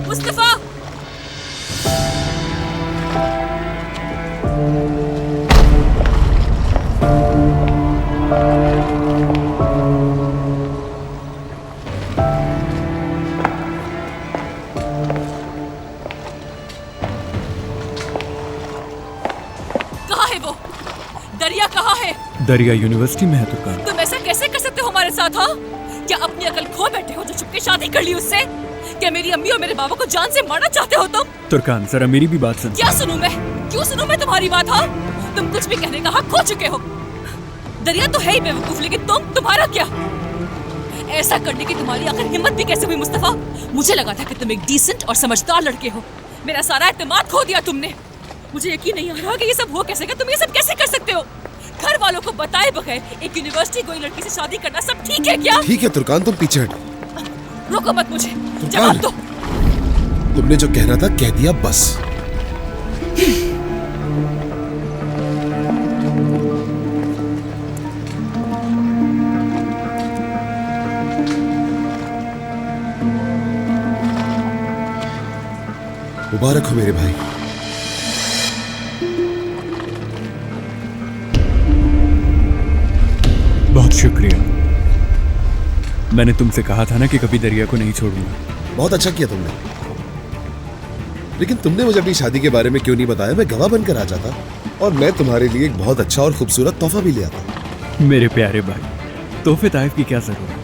मुस्तफा! कहाँ है वो? दरिया कहाँ है? दरिया यूनिवर्सिटी में है तुर्कान। तुम ऐसा कैसे कर सकते हो हमारे साथ? हाँ, क्या अपनी अकल खो बैठे हो जो चुपके शादी कर ली उससे? क्या मेरी अम्मी और मेरे बाबा को जान से मारना चाहते हो तुम? तुर्कान जरा मेरी भी बात सुन। क्या सुनूं मैं? क्यों सुनूं मैं तुम्हारी बात? हाँ, तुम कुछ भी कहने का हक खो चुके हो। दरिया तो है ही बेवकूफ, लेकिन तुम्हारा क्या? ऐसा करने की तुम्हारी आखिर हिम्मत भी कैसे हुई मुस्तफा? मुझे लगा था कि तुम एक डिसेंट और समझदार लड़के हो। मेरा सारा एतमाद खो दिया तुमने। मुझे यकीन नहीं आ रहा कि ये सब हो कैसे गया। तुम ये सब कैसे कर सकते हो? घर वालों को बताए बगैर एक यूनिवर्सिटी गोई लड़की से शादी करना सब ठीक है क्या? ठीक है तुर्कान, तुम पीछे हटो। रोको मत मुझे, जवाब दो। तुमने जो कहना था कह दिया बस। मुबारक हो मेरे भाई। बहुत शुक्रिया। मैंने तुमसे कहा था ना कि कभी दरिया को नहीं छोड़ूंगा। बहुत अच्छा किया तुमने, लेकिन तुमने मुझे अपनी शादी के बारे में क्यों नहीं बताया? मैं गवाह बनकर आ जाता और मैं तुम्हारे लिए एक बहुत अच्छा और खूबसूरत तोहफा भी ले आता। मेरे प्यारे भाई, तोहफे ताइफ की क्या जरूरत?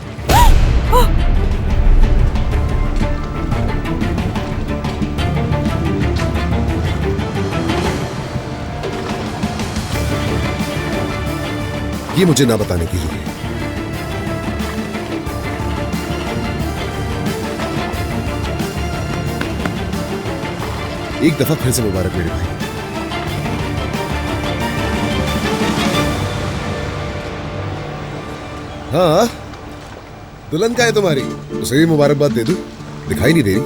ये मुझे ना बताने के लिए। एक दफा फिर से मुबारक मेरे भाई। हाँ, दुल्हन का है तुम्हारी, उसे भी मुबारकबाद दे दूं? दिखाई नहीं दे रही।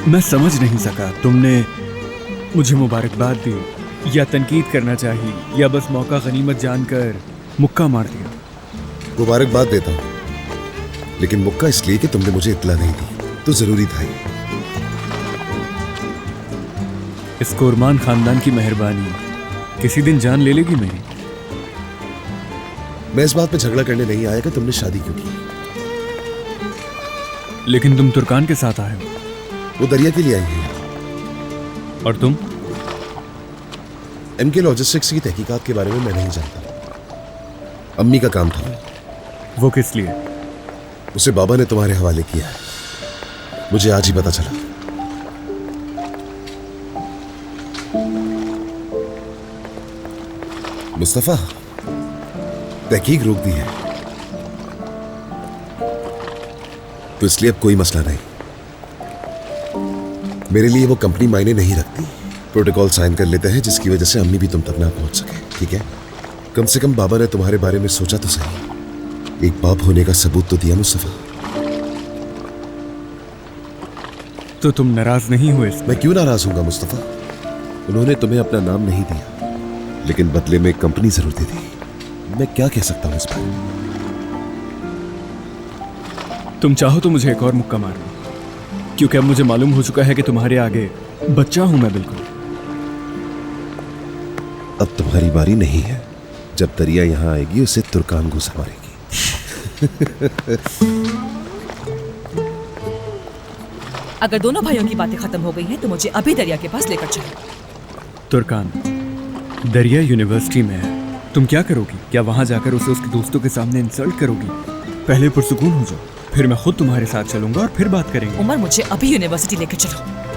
मैं समझ नहीं सका, तुमने मुझे मुबारकबाद दी या तनकीद करना चाहिए या बस मौका गनीमत जानकर मुक्का मार दिया? मुबारकबाद देता हूं, लेकिन मुक्का इसलिए कि तुमने मुझे इत्तला नहीं दी, तो जरूरी था ही। इस कुरमान खानदान की मेहरबानी किसी दिन जान ले लेगी मेरी। मैं इस बात पे झगड़ा करने नहीं आया कि तुमने शादी क्यों की। लेकिन तुम तुर्कान के साथ आए हो। वो दरिया के लिए आई है। और तुम? एमके लॉजिस्टिक्स की तहकीकात के बारे में मैं नहीं जानता। अम्मी का काम था। वो किस लिए? उसे बाबा ने तुम्हारे हवाले किया है, मुझे आज ही पता चला। मुस्तफा, तहकीक रोक दी है तो इसलिए अब कोई मसला नहीं। मेरे लिए वो कंपनी मायने नहीं रखती। प्रोटोकॉल साइन कर लेते हैं जिसकी वजह से अम्मी भी तुम तक ना पहुंच सके, ठीक है? कम से कम बाबा ने तुम्हारे बारे में सोचा तो सही। एक बाप होने का सबूत तो दिया मुस्तफा। तो तुम नाराज नहीं हुए? मैं क्यों नाराज हूंगा मुस्तफा? उन्होंने तुम्हें अपना नाम नहीं दिया, लेकिन बदले में कंपनी जरूर दे दी। मैं क्या कह सकता हूं इस पर? तुम चाहो तो मुझे एक और मुक्का मार लो, क्योंकि अब मुझे मालूम हो चुका है कि तुम्हारे आगे बच्चा हूं मैं बिल्कुल। अब तुम्हारी बारी नहीं है। जब दरिया यहां आएगी उसे तुर्कान घुसा मारेगी। अगर दोनों भाइयों की बातें खत्म हो गई हैं तो मुझे अभी दरिया के पास लेकर चलो। तुर्कान, दरिया यूनिवर्सिटी में है, तुम क्या करोगी? क्या वहां जाकर उसे उसके दोस्तों के सामने इंसल्ट करोगी? पहले पुरसुकून हो जाओ, फिर मैं खुद तुम्हारे साथ चलूंगा और फिर बात करेंगे। उमर, मुझे अभी यूनिवर्सिटी लेकर चलो।